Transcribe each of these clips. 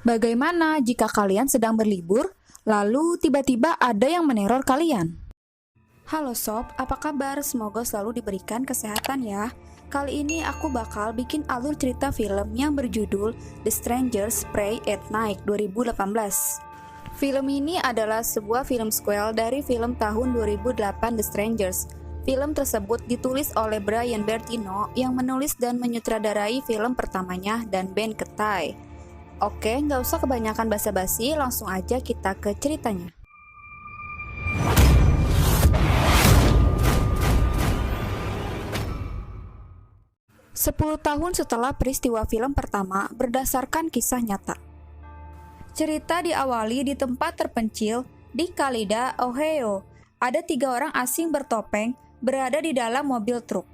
Bagaimana jika kalian sedang berlibur, lalu tiba-tiba ada yang meneror kalian? Halo sob, apa kabar? Semoga selalu diberikan kesehatan ya. Kali ini aku bakal bikin alur cerita film yang berjudul The Strangers Pray at Night 2018. Film ini adalah sebuah film sequel dari film tahun 2008 The Strangers. Film tersebut ditulis oleh Brian Bertino yang menulis dan menyutradarai film pertamanya dan Ben Ketai. Oke, nggak usah kebanyakan basa-basi, langsung aja kita ke ceritanya. Sepuluh tahun setelah peristiwa film pertama berdasarkan kisah nyata. Cerita diawali di tempat terpencil di Kalida, Ohio. Ada 3 orang asing bertopeng berada di dalam mobil truk.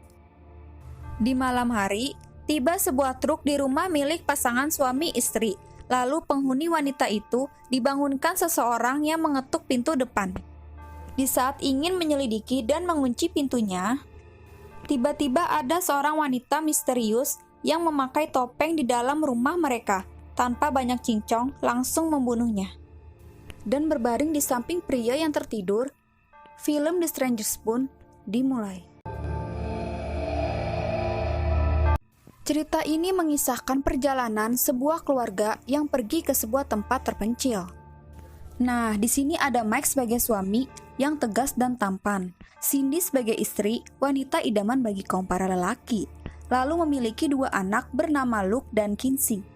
Di malam hari, tiba sebuah truk di rumah milik pasangan suami istri. Lalu penghuni wanita itu dibangunkan seseorang yang mengetuk pintu depan. Di saat ingin menyelidiki dan mengunci pintunya, tiba-tiba ada seorang wanita misterius yang memakai topeng di dalam rumah mereka. Tanpa banyak cincong, langsung membunuhnya. Dan berbaring di samping pria yang tertidur, film The Strangers pun dimulai. Cerita ini mengisahkan perjalanan sebuah keluarga yang pergi ke sebuah tempat terpencil. Nah, di sini ada Mike sebagai suami yang tegas dan tampan, Cindy sebagai istri, wanita idaman bagi kaum para lelaki, lalu memiliki 2 anak bernama Luke dan Kinsey.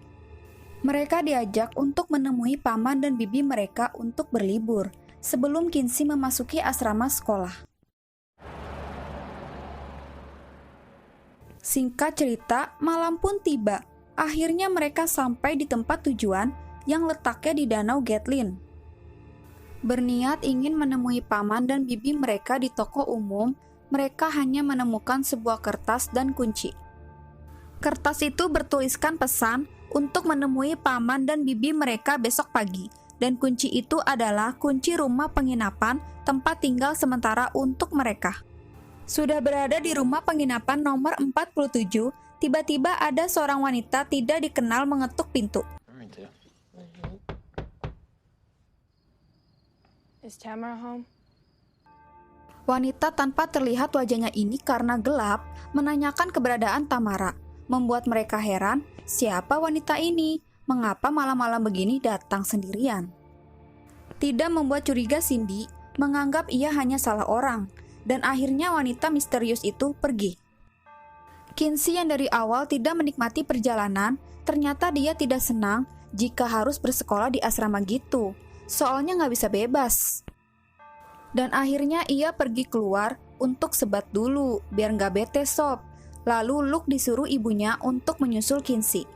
Mereka diajak untuk menemui paman dan bibi mereka untuk berlibur, sebelum Kinsey memasuki asrama sekolah. Singkat cerita, malam pun tiba. Akhirnya mereka sampai di tempat tujuan yang letaknya di Danau Gatlin. Berniat ingin menemui paman dan bibi mereka di toko umum, mereka hanya menemukan sebuah kertas dan kunci. Kertas itu bertuliskan pesan untuk menemui paman dan bibi mereka besok pagi, dan kunci itu adalah kunci rumah penginapan tempat tinggal sementara untuk mereka. Sudah berada di rumah penginapan nomor 47, tiba-tiba ada seorang wanita tidak dikenal mengetuk pintu. Is Tamara home? Wanita tanpa terlihat wajahnya ini karena gelap menanyakan keberadaan Tamara, membuat mereka heran, siapa wanita ini? Mengapa malam-malam begini datang sendirian? Tidak membuat curiga Cindy, menganggap ia hanya salah orang, dan akhirnya wanita misterius itu pergi. Kinsey yang dari awal tidak menikmati perjalanan, ternyata dia tidak senang jika harus bersekolah di asrama gitu, soalnya nggak bisa bebas. Dan akhirnya ia pergi keluar untuk sebat dulu, biar nggak bete sob. Lalu Luke disuruh ibunya untuk menyusul Kinsey.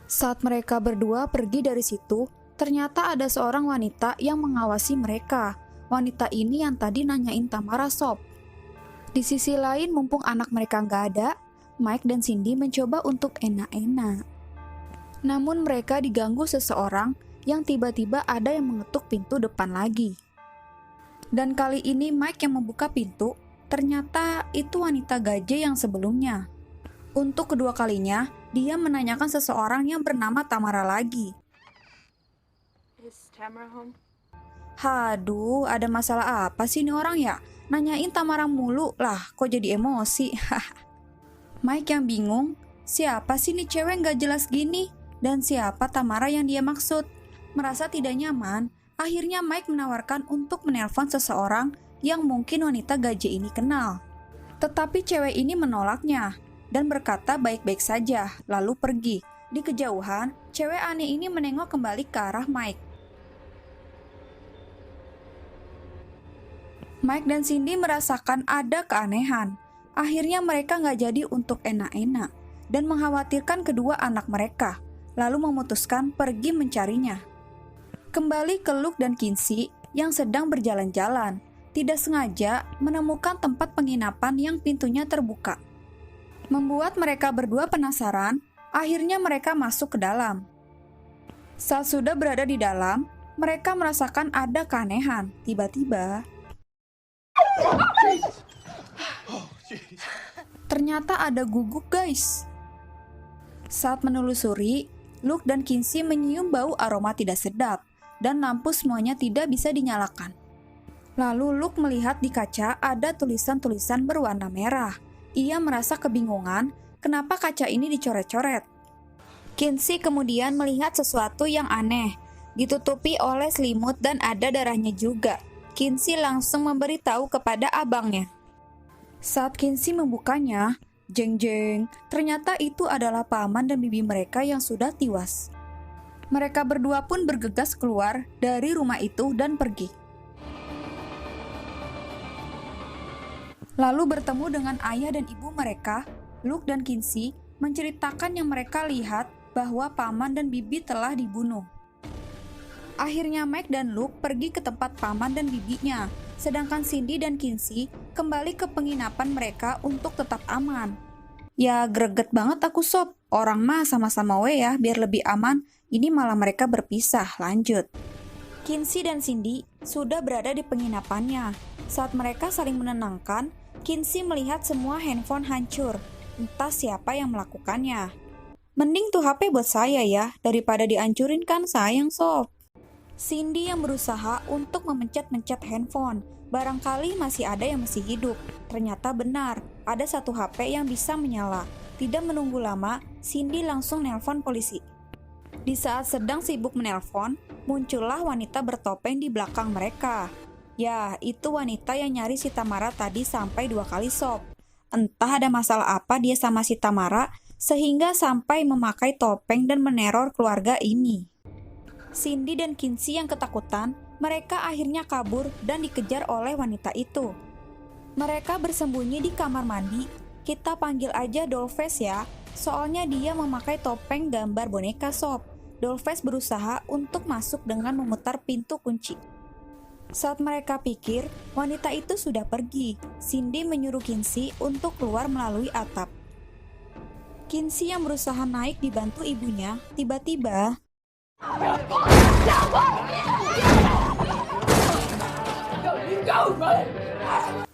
Saat mereka berdua pergi dari situ, ternyata ada seorang wanita yang mengawasi mereka. Wanita ini yang tadi nanyain Tamara sob. Di sisi lain, mumpung anak mereka nggak ada, Mike dan Cindy mencoba untuk enak-enak. Namun mereka diganggu seseorang yang tiba-tiba ada yang mengetuk pintu depan lagi. Dan kali ini Mike yang membuka pintu, ternyata itu wanita gaje yang sebelumnya. Untuk kedua kalinya, dia menanyakan seseorang yang bernama Tamara lagi. Is Tamara home? Haduh, ada masalah apa sih ini orang ya? Nanyain Tamara mulu lah, kok jadi emosi? Mike yang bingung, siapa sih nih cewek gak jelas gini? Dan siapa Tamara yang dia maksud? Merasa tidak nyaman, akhirnya Mike menawarkan untuk menelpon seseorang yang mungkin wanita gaje ini kenal. Tetapi cewek ini menolaknya dan berkata baik-baik saja, lalu pergi. Di kejauhan, cewek aneh ini menengok kembali ke arah Mike. Mike dan Cindy merasakan ada keanehan. Akhirnya mereka nggak jadi untuk enak-enak dan mengkhawatirkan kedua anak mereka, lalu memutuskan pergi mencarinya. Kembali ke Luke dan Kinsey yang sedang berjalan-jalan, tidak sengaja menemukan tempat penginapan yang pintunya terbuka. Membuat mereka berdua penasaran, akhirnya mereka masuk ke dalam. Saat sudah berada di dalam, mereka merasakan ada keanehan. Tiba-tiba, ternyata ada guguk guys. Saat menelusuri, Luke dan Kinsey menyium bau aroma tidak sedap, dan lampu semuanya tidak bisa dinyalakan. Lalu Luke melihat di kaca ada tulisan-tulisan berwarna merah. Ia merasa kebingungan kenapa kaca ini dicoret-coret. Kinsey kemudian melihat sesuatu yang aneh, ditutupi oleh selimut dan ada darahnya juga. Kinsey langsung memberitahu kepada abangnya. Saat Kinsey membukanya, jeng-jeng, ternyata itu adalah paman dan bibi mereka yang sudah tewas. Mereka berdua pun bergegas keluar dari rumah itu dan pergi. Lalu bertemu dengan ayah dan ibu mereka, Luke dan Kinsey menceritakan yang mereka lihat bahwa paman dan bibi telah dibunuh. Akhirnya Mike dan Luke pergi ke tempat paman dan bibinya, sedangkan Cindy dan Kinsey kembali ke penginapan mereka untuk tetap aman. Ya greget banget aku sob, orang mah sama-sama we ya biar lebih aman, ini malah mereka berpisah, lanjut. Kinsey dan Cindy sudah berada di penginapannya. Saat mereka saling menenangkan, Kinsey melihat semua handphone hancur, entah siapa yang melakukannya. Mending tuh HP buat saya ya, daripada dihancurin kan sayang sob. Cindy yang berusaha untuk memencet-mencet handphone. Barangkali masih ada yang masih hidup. Ternyata benar, ada satu HP yang bisa menyala. Tidak menunggu lama, Cindy langsung nelpon polisi. Di saat sedang sibuk menelpon, muncullah wanita bertopeng di belakang mereka. Ya, itu wanita yang nyari si Tamara tadi sampai 2 kali sob. Entah ada masalah apa dia sama si Tamara, sehingga sampai memakai topeng dan meneror keluarga ini. Cindy dan Kinsey yang ketakutan, mereka akhirnya kabur dan dikejar oleh wanita itu. Mereka bersembunyi di kamar mandi. Kita panggil aja Dollface ya, soalnya dia memakai topeng gambar boneka sob. Dollface berusaha untuk masuk dengan memutar pintu kunci. Saat mereka pikir, wanita itu sudah pergi. Cindy menyuruh Kinsey untuk keluar melalui atap. Kinsey yang berusaha naik dibantu ibunya, tiba-tiba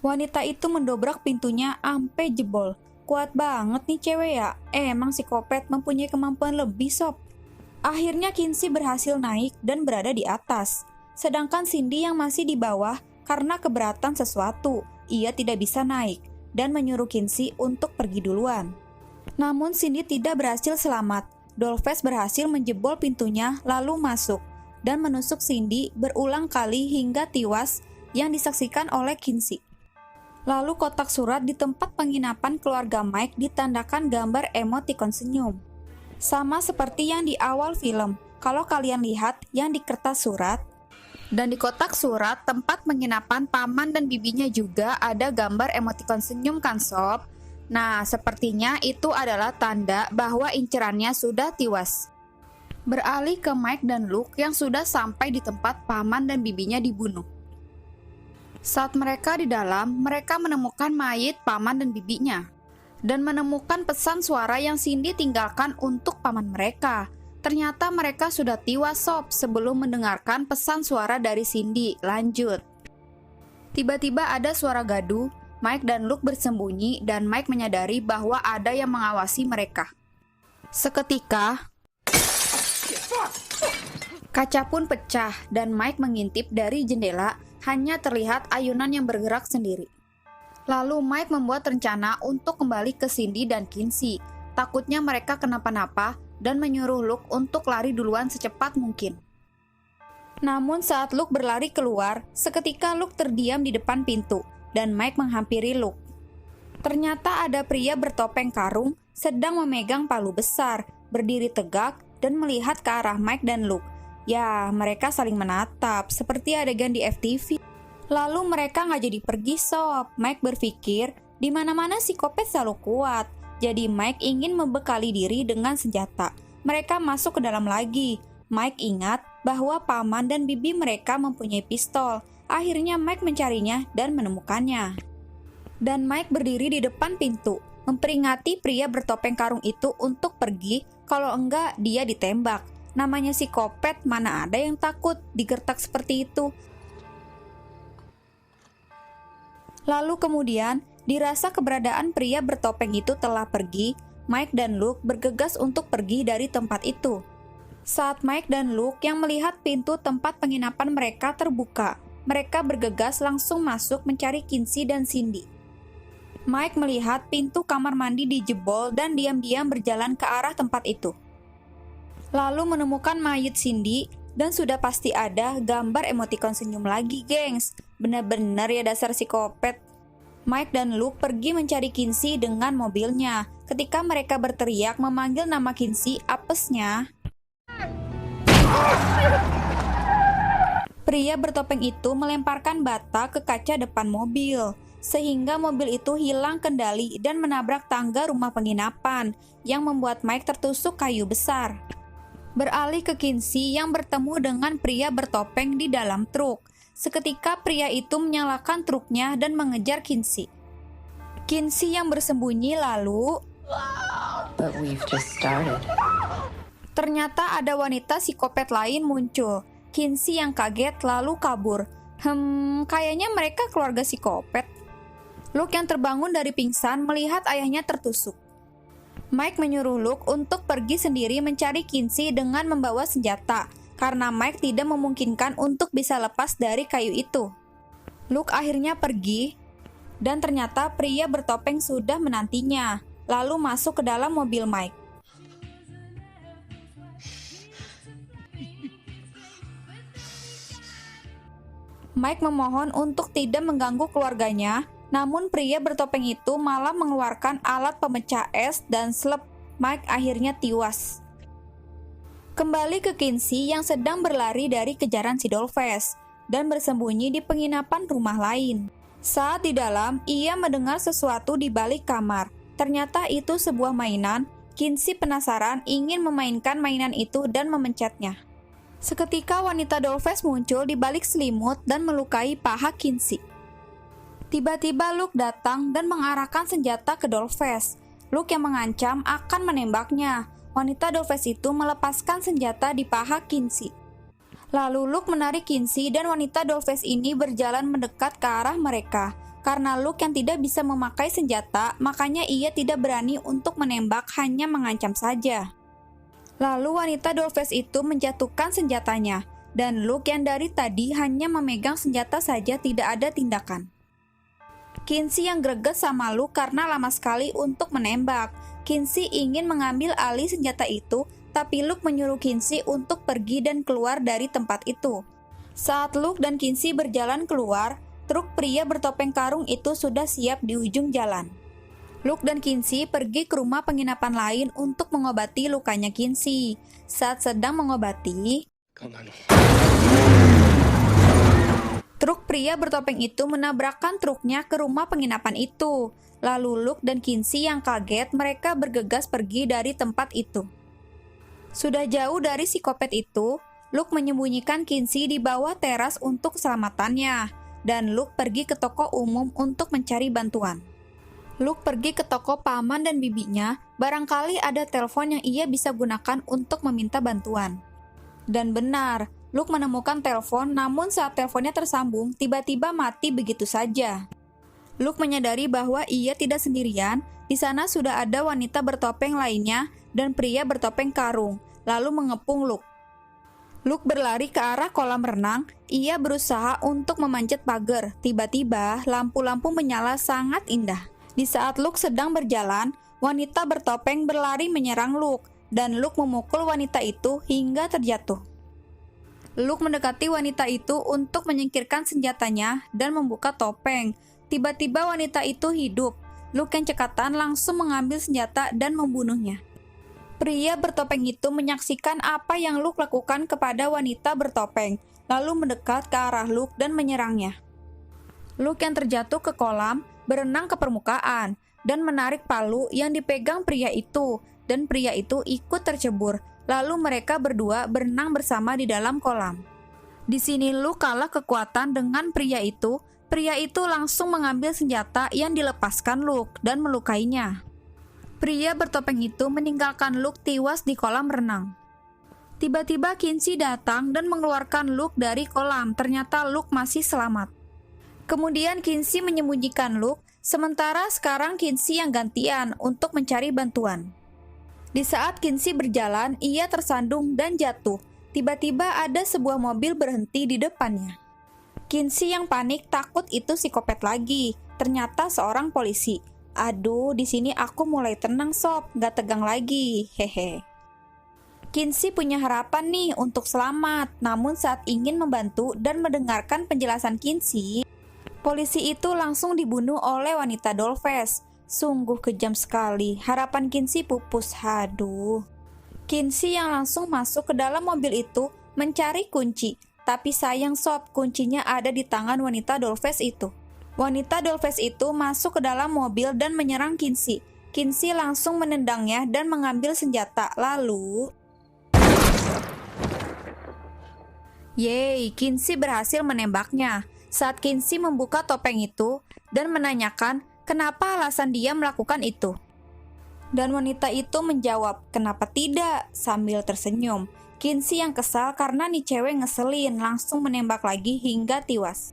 wanita itu mendobrak pintunya ampe jebol. Kuat banget nih cewek ya. Emang psikopat mempunyai kemampuan lebih sob. Akhirnya Kinsey berhasil naik dan berada di atas. Sedangkan Cindy yang masih di bawah karena keberatan sesuatu. Ia tidak bisa naik dan menyuruh Kinsey untuk pergi duluan. Namun Cindy tidak berhasil selamat. Dollface berhasil menjebol pintunya lalu masuk dan menusuk Cindy berulang kali hingga tewas yang disaksikan oleh Kinsey. Lalu kotak surat di tempat penginapan keluarga Mike ditandakan gambar emotikon senyum. Sama seperti yang di awal film, kalau kalian lihat yang di kertas surat. Dan di kotak surat tempat penginapan paman dan bibinya juga ada gambar emotikon senyum kan sob? Nah, sepertinya itu adalah tanda bahwa incerannya sudah tewas. Beralih ke Mike dan Luke yang sudah sampai di tempat paman dan bibinya dibunuh. Saat mereka di dalam, mereka menemukan mayit paman dan bibinya. Dan menemukan pesan suara yang Cindy tinggalkan untuk paman mereka. Ternyata mereka sudah tewas sob sebelum mendengarkan pesan suara dari Cindy. Lanjut. Tiba-tiba ada suara gaduh. Mike dan Luke bersembunyi dan Mike menyadari bahwa ada yang mengawasi mereka. Seketika, kaca pun pecah dan Mike mengintip dari jendela, hanya terlihat ayunan yang bergerak sendiri. Lalu Mike membuat rencana untuk kembali ke Cindy dan Kinsey. Takutnya mereka kenapa-napa dan menyuruh Luke untuk lari duluan secepat mungkin. Namun saat Luke berlari keluar, seketika Luke terdiam di depan pintu. Dan Mike menghampiri Luke. Ternyata ada pria bertopeng karung sedang memegang palu besar, berdiri tegak dan melihat ke arah Mike dan Luke. Ya, mereka saling menatap seperti adegan di FTV. Lalu mereka nggak jadi pergi sob. Mike berpikir, di mana-mana psikopat selalu kuat. Jadi Mike ingin membekali diri dengan senjata. Mereka masuk ke dalam lagi. Mike ingat bahwa paman dan bibi mereka mempunyai pistol. Akhirnya Mike mencarinya dan menemukannya. Dan Mike berdiri di depan pintu, memperingati pria bertopeng karung itu untuk pergi, kalau enggak dia ditembak. Namanya psikopat, mana ada yang takut digertak seperti itu. Lalu kemudian, dirasa keberadaan pria bertopeng itu telah pergi, Mike dan Luke bergegas untuk pergi dari tempat itu. Saat Mike dan Luke yang melihat pintu tempat penginapan mereka terbuka, mereka bergegas langsung masuk mencari Kinsey dan Cindy. Mike melihat pintu kamar mandi dijebol dan diam-diam berjalan ke arah tempat itu. Lalu menemukan mayat Cindy dan sudah pasti ada gambar emotikon senyum lagi, gengs. Benar-benar ya dasar psikopat. Mike dan Luke pergi mencari Kinsey dengan mobilnya. Ketika mereka berteriak memanggil nama Kinsey, apesnya pria bertopeng itu melemparkan bata ke kaca depan mobil, sehingga mobil itu hilang kendali dan menabrak tangga rumah penginapan, yang membuat Mike tertusuk kayu besar. Beralih ke Kinsey yang bertemu dengan pria bertopeng di dalam truk. Seketika pria itu menyalakan truknya dan mengejar Kinsey. Kinsey yang bersembunyi lalu... But we've just started. Ternyata ada wanita psikopat lain muncul. Kinsey yang kaget lalu kabur. Kayaknya mereka keluarga psikopat. Luke yang terbangun dari pingsan melihat ayahnya tertusuk. Mike menyuruh Luke untuk pergi sendiri mencari Kinsey dengan membawa senjata, karena Mike tidak memungkinkan untuk bisa lepas dari kayu itu. Luke akhirnya pergi, dan ternyata pria bertopeng sudah menantinya, lalu masuk ke dalam mobil Mike. Mike memohon untuk tidak mengganggu keluarganya, namun pria bertopeng itu malah mengeluarkan alat pemecah es dan slep. Mike akhirnya tewas. Kembali ke Kinsey yang sedang berlari dari kejaran si Dollface dan bersembunyi di penginapan rumah lain. Saat di dalam, ia mendengar sesuatu di balik kamar. Ternyata itu sebuah mainan. Kinsey penasaran ingin memainkan mainan itu dan memencetnya. Seketika wanita Dollface muncul di balik selimut dan melukai paha Kinsey. Tiba-tiba Luke datang dan mengarahkan senjata ke Dollface. Luke yang mengancam akan menembaknya. Wanita Dollface itu melepaskan senjata di paha Kinsey. Lalu Luke menarik Kinsey dan wanita Dollface ini berjalan mendekat ke arah mereka. Karena Luke yang tidak bisa memakai senjata, makanya ia tidak berani untuk menembak, hanya mengancam saja. Lalu wanita Dollface itu menjatuhkan senjatanya, dan Luke yang dari tadi hanya memegang senjata saja tidak ada tindakan. Kinsey yang greget sama Luke karena lama sekali untuk menembak. Kinsey ingin mengambil alih senjata itu, tapi Luke menyuruh Kinsey untuk pergi dan keluar dari tempat itu. Saat Luke dan Kinsey berjalan keluar, truk pria bertopeng karung itu sudah siap di ujung jalan. Luke dan Kinsey pergi ke rumah penginapan lain untuk mengobati lukanya Kinsey. Saat sedang mengobati, truk pria bertopeng itu menabrakkan truknya ke rumah penginapan itu. Lalu Luke dan Kinsey yang kaget, mereka bergegas pergi dari tempat itu. Sudah jauh dari psikopat itu, Luke menyembunyikan Kinsey di bawah teras untuk keselamatannya, dan Luke pergi ke toko umum untuk mencari bantuan. Luke pergi ke toko paman dan bibinya, barangkali ada telepon yang ia bisa gunakan untuk meminta bantuan. Dan benar, Luke menemukan telepon, namun saat teleponnya tersambung, tiba-tiba mati begitu saja. Luke menyadari bahwa ia tidak sendirian, di sana sudah ada wanita bertopeng lainnya dan pria bertopeng karung, lalu mengepung Luke. Luke berlari ke arah kolam renang, ia berusaha untuk memanjat pagar, tiba-tiba lampu-lampu menyala sangat indah. Di saat Luke sedang berjalan, wanita bertopeng berlari menyerang Luke, dan Luke memukul wanita itu hingga terjatuh. Luke mendekati wanita itu untuk menyingkirkan senjatanya dan membuka topeng. Tiba-tiba wanita itu hidup. Luke yang cekatan langsung mengambil senjata dan membunuhnya. Pria bertopeng itu menyaksikan apa yang Luke lakukan kepada wanita bertopeng, lalu mendekat ke arah Luke dan menyerangnya. Luke yang terjatuh ke kolam, berenang ke permukaan, dan menarik palu yang dipegang pria itu, dan pria itu ikut tercebur. Lalu mereka berdua berenang bersama di dalam kolam. Di sini Luke kalah kekuatan dengan pria itu. Pria itu langsung mengambil senjata yang dilepaskan Luke dan melukainya. Pria bertopeng itu meninggalkan Luke tewas di kolam renang. Tiba-tiba Kinsey datang dan mengeluarkan Luke dari kolam. Ternyata Luke masih selamat. Kemudian Kinsey menyembunyikan Luke, sementara sekarang Kinsey yang gantian untuk mencari bantuan. Di saat Kinsey berjalan, ia tersandung dan jatuh. Tiba-tiba ada sebuah mobil berhenti di depannya. Kinsey yang panik takut itu psikopat lagi. Ternyata seorang polisi. Aduh, di sini aku mulai tenang sob, gak tegang lagi, hehe. Kinsey punya harapan nih untuk selamat, namun saat ingin membantu dan mendengarkan penjelasan Kinsey, polisi itu langsung dibunuh oleh wanita dollface. Sungguh kejam sekali, harapan Kinsey pupus, haduh. Kinsey yang langsung masuk ke dalam mobil itu mencari kunci, tapi sayang sob, kuncinya ada di tangan wanita dollface itu. Wanita dollface itu masuk ke dalam mobil dan menyerang Kinsey. Kinsey langsung menendangnya dan mengambil senjata. Lalu, yeay, Kinsey berhasil menembaknya. Saat Kinsey membuka topeng itu dan menanyakan kenapa alasan dia melakukan itu. Dan wanita itu menjawab, kenapa tidak, sambil tersenyum. Kinsey yang kesal karena nih cewek ngeselin langsung menembak lagi hingga tewas.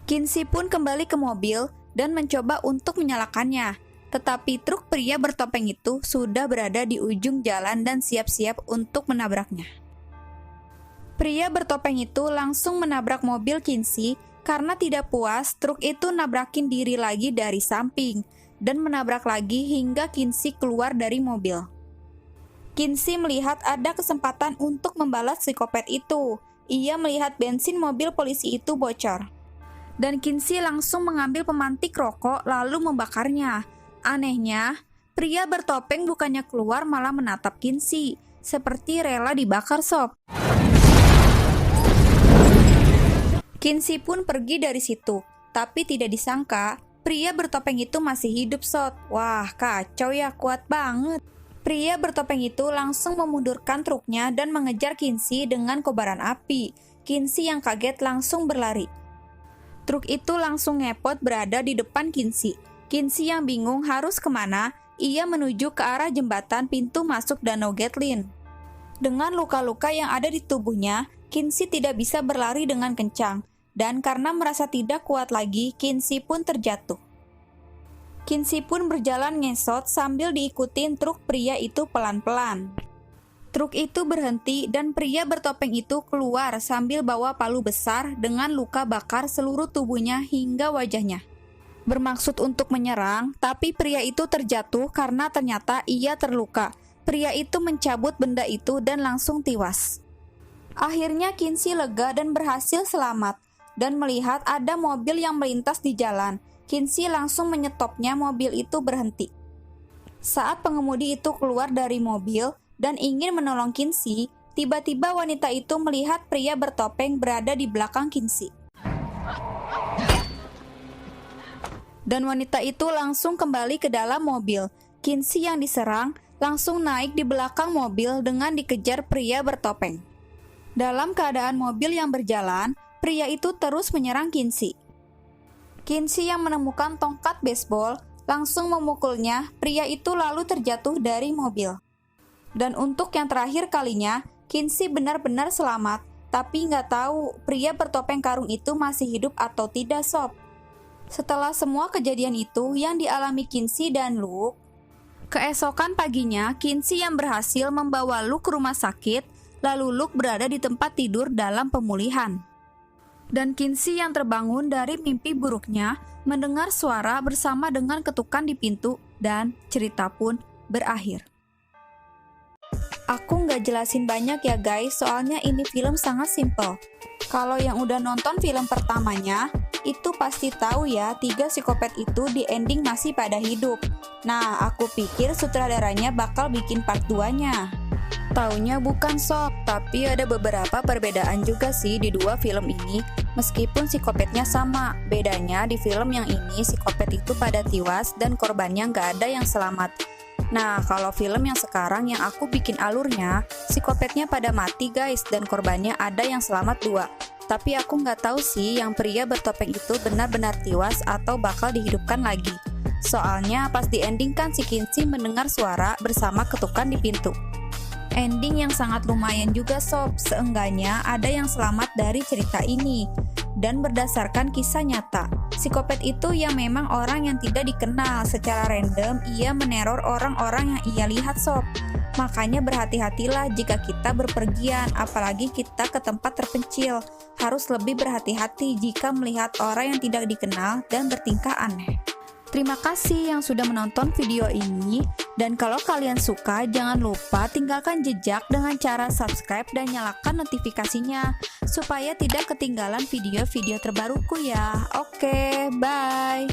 Kinsey pun kembali ke mobil dan mencoba untuk menyalakannya. Tetapi truk pria bertopeng itu sudah berada di ujung jalan dan siap-siap untuk menabraknya. Pria bertopeng itu langsung menabrak mobil Kinsey karena tidak puas truk itu nabrakin diri lagi dari samping dan menabrak lagi hingga Kinsey keluar dari mobil. Kinsey melihat ada kesempatan untuk membalas psikopat itu. Ia melihat bensin mobil polisi itu bocor. Dan Kinsey langsung mengambil pemantik rokok lalu membakarnya. Anehnya, pria bertopeng bukannya keluar malah menatap Kinsey, seperti rela dibakar sob. Kinsey pun pergi dari situ, tapi tidak disangka pria bertopeng itu masih hidup sob. Wah, kacau ya, kuat banget. Pria bertopeng itu langsung memundurkan truknya dan mengejar Kinsey dengan kobaran api. Kinsey yang kaget langsung berlari. Truk itu langsung ngepot berada di depan Kinsey. Kinsey yang bingung harus kemana, ia menuju ke arah jembatan pintu masuk Danau Gatlin. Dengan luka-luka yang ada di tubuhnya, Kinsey tidak bisa berlari dengan kencang. Dan karena merasa tidak kuat lagi, Kinsey pun terjatuh. Kinsey pun berjalan ngesot sambil diikutin truk pria itu pelan-pelan. Truk itu berhenti dan pria bertopeng itu keluar sambil bawa palu besar dengan luka bakar seluruh tubuhnya hingga wajahnya. Bermaksud untuk menyerang, tapi pria itu terjatuh karena ternyata ia terluka. Pria itu mencabut benda itu dan langsung tewas. Akhirnya Kinsey lega dan berhasil selamat. Dan melihat ada mobil yang melintas di jalan, Kinsey langsung menyetopnya mobil itu berhenti. Saat pengemudi itu keluar dari mobil dan ingin menolong Kinsey, tiba-tiba wanita itu melihat pria bertopeng berada di belakang Kinsey. Dan wanita itu langsung kembali ke dalam mobil. Kinsey yang diserang langsung naik di belakang mobil dengan dikejar pria bertopeng. Dalam keadaan mobil yang berjalan, pria itu terus menyerang Kinsey. Kinsey yang menemukan tongkat baseball langsung memukulnya. Pria itu lalu terjatuh dari mobil. Dan untuk yang terakhir kalinya, Kinsey benar-benar selamat. Tapi nggak tahu pria bertopeng karung itu masih hidup atau tidak sob. Setelah semua kejadian itu yang dialami Kinsey dan Luke, keesokan paginya Kinsey yang berhasil membawa Luke ke rumah sakit, lalu Luke berada di tempat tidur dalam pemulihan. Dan Kinsey yang terbangun dari mimpi buruknya mendengar suara bersama dengan ketukan di pintu dan cerita pun berakhir. Aku nggak jelasin banyak ya guys, soalnya ini film sangat simple. Kalau yang udah nonton film pertamanya, itu pasti tahu ya 3 psikopat itu di ending masih pada hidup. Nah, aku pikir sutradaranya bakal bikin part 2-nya. Taunya bukan sob, tapi ada beberapa perbedaan juga sih di 2 film ini. Meskipun psikopatnya sama, bedanya di film yang ini psikopat itu pada tewas dan korbannya nggak ada yang selamat. Nah, kalau film yang sekarang yang aku bikin alurnya, psikopatnya pada mati guys dan korbannya ada yang selamat 2. Tapi aku nggak tahu sih yang pria bertopeng itu benar-benar tewas atau bakal dihidupkan lagi. Soalnya pas di ending kan si Kinsey mendengar suara bersama ketukan di pintu. Ending yang sangat lumayan juga sob, seenggaknya ada yang selamat dari cerita ini. Dan berdasarkan kisah nyata, psikopat itu yang memang orang yang tidak dikenal secara random, ia meneror orang-orang yang ia lihat sob. Makanya berhati-hatilah jika kita berpergian, apalagi kita ke tempat terpencil. Harus lebih berhati-hati jika melihat orang yang tidak dikenal dan bertingkah aneh. Terima kasih yang sudah menonton video ini, dan kalau kalian suka jangan lupa tinggalkan jejak dengan cara subscribe dan nyalakan notifikasinya supaya tidak ketinggalan video-video terbaruku ya. Oke, bye.